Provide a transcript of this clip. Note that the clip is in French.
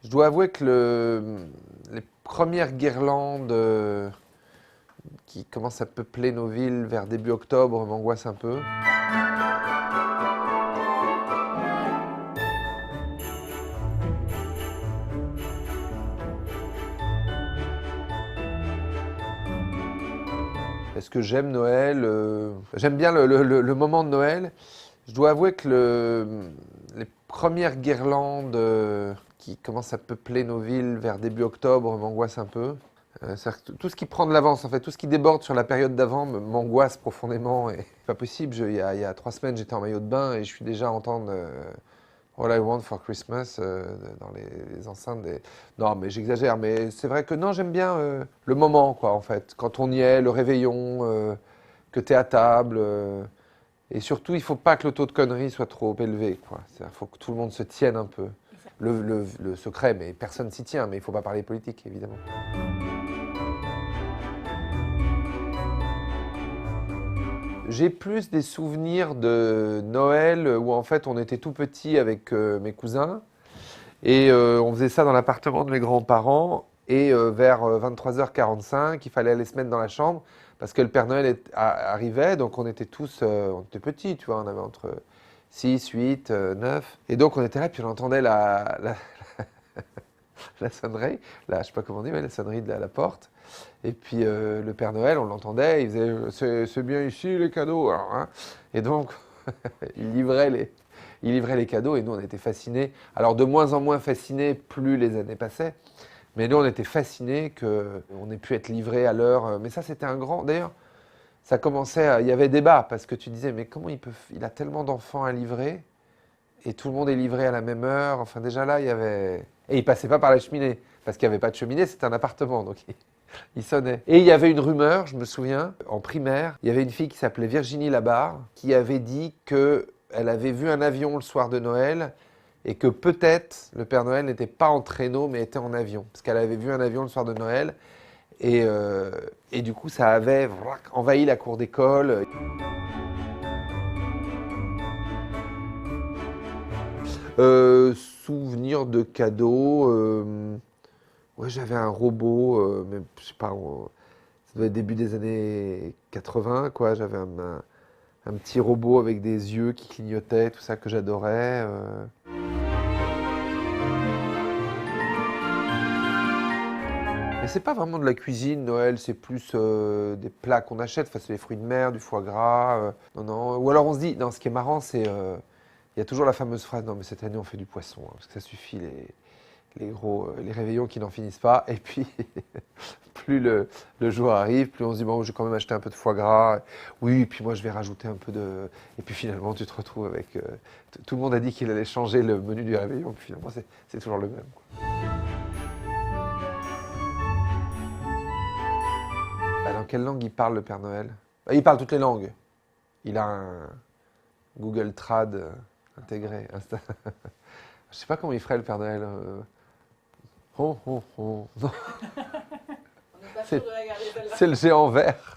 Je dois avouer que les premières guirlandes qui commencent à peupler nos villes vers début octobre m'angoissent un peu. Est-ce que j'aime Noël? J'aime bien le moment de Noël. Je dois avouer que les premières guirlandes qui commencent à peupler nos villes vers début octobre m'angoissent un peu. C'est-à-dire que tout ce qui prend de l'avance, en fait, tout ce qui déborde sur la période d'avant m'angoisse profondément. Et c'est pas possible. Il y a 3 semaines, j'étais en maillot de bain et je suis déjà à entendre All I Want for Christmas dans les enceintes des... Non, mais j'exagère. Mais c'est vrai que non, j'aime bien le moment, quoi, en fait. Quand on y est, le réveillon, que tu es à table. Et surtout, il ne faut pas que le taux de conneries soit trop élevé, quoi. Il faut que tout le monde se tienne un peu. Le secret, mais personne s'y tient. Mais il ne faut pas parler politique, évidemment. J'ai plus des souvenirs de Noël où en fait on était tout petit avec mes cousins et on faisait ça dans l'appartement de mes grands-parents et vers 23h45 il fallait aller se mettre dans la chambre parce que le Père Noël arrivait, donc on était tous, on était petits, tu vois, on avait entre 6, 8, 9 et donc on était là puis on entendait la sonnerie, je sais pas comment on dit, ouais, la sonnerie de la porte. Et puis le Père Noël, on l'entendait, il faisait c'est bien ici les cadeaux. Alors, hein. Et donc, il livrait les cadeaux et nous on était fascinés. Alors de moins en moins fascinés plus les années passaient. Mais nous on était fascinés qu'on ait pu être livré à l'heure. Mais ça c'était un grand. D'ailleurs, ça commençait il y avait débat parce que tu disais mais comment il a tellement d'enfants à livrer et tout le monde est livré à la même heure. Enfin déjà là il y avait. Et il passait pas par la cheminée parce qu'il n'y avait pas de cheminée, c'était un appartement. Donc il sonnait. Et il y avait une rumeur, je me souviens, en primaire, il y avait une fille qui s'appelait Virginie Labarre, qui avait dit qu'elle avait vu un avion le soir de Noël et que peut-être le Père Noël n'était pas en traîneau mais était en avion. Parce qu'elle avait vu un avion le soir de Noël et du coup ça avait envahi la cour d'école. Souvenir de cadeaux. Ouais, j'avais un robot, mais je sais pas, ça devait être début des années 80, quoi. J'avais un petit robot avec des yeux qui clignotaient, tout ça que j'adorais. Mais c'est pas vraiment de la cuisine, Noël, c'est plus des plats qu'on achète. Enfin, c'est les fruits de mer, du foie gras. Non, non. Ou alors on se dit, non, ce qui est marrant, c'est, il y a toujours la fameuse phrase, non, mais cette année on fait du poisson, hein, parce que ça suffit les réveillons qui n'en finissent pas. Et puis, plus le jour arrive, plus on se dit, bon, je vais quand même acheter un peu de foie gras. Oui, et puis moi, je vais rajouter un peu de... Et puis finalement, tu te retrouves avec... tout le monde a dit qu'il allait changer le menu du réveillon, puis finalement, c'est toujours le même, quoi. Bah, dans quelle langue il parle, le Père Noël? Bah, il parle toutes les langues. Il a un Google Trad intégré. Je sais pas comment il ferait, le Père Noël. Oh, oh, oh. Non. On n'est pas sûr de la garder celle-là. C'est le géant vert.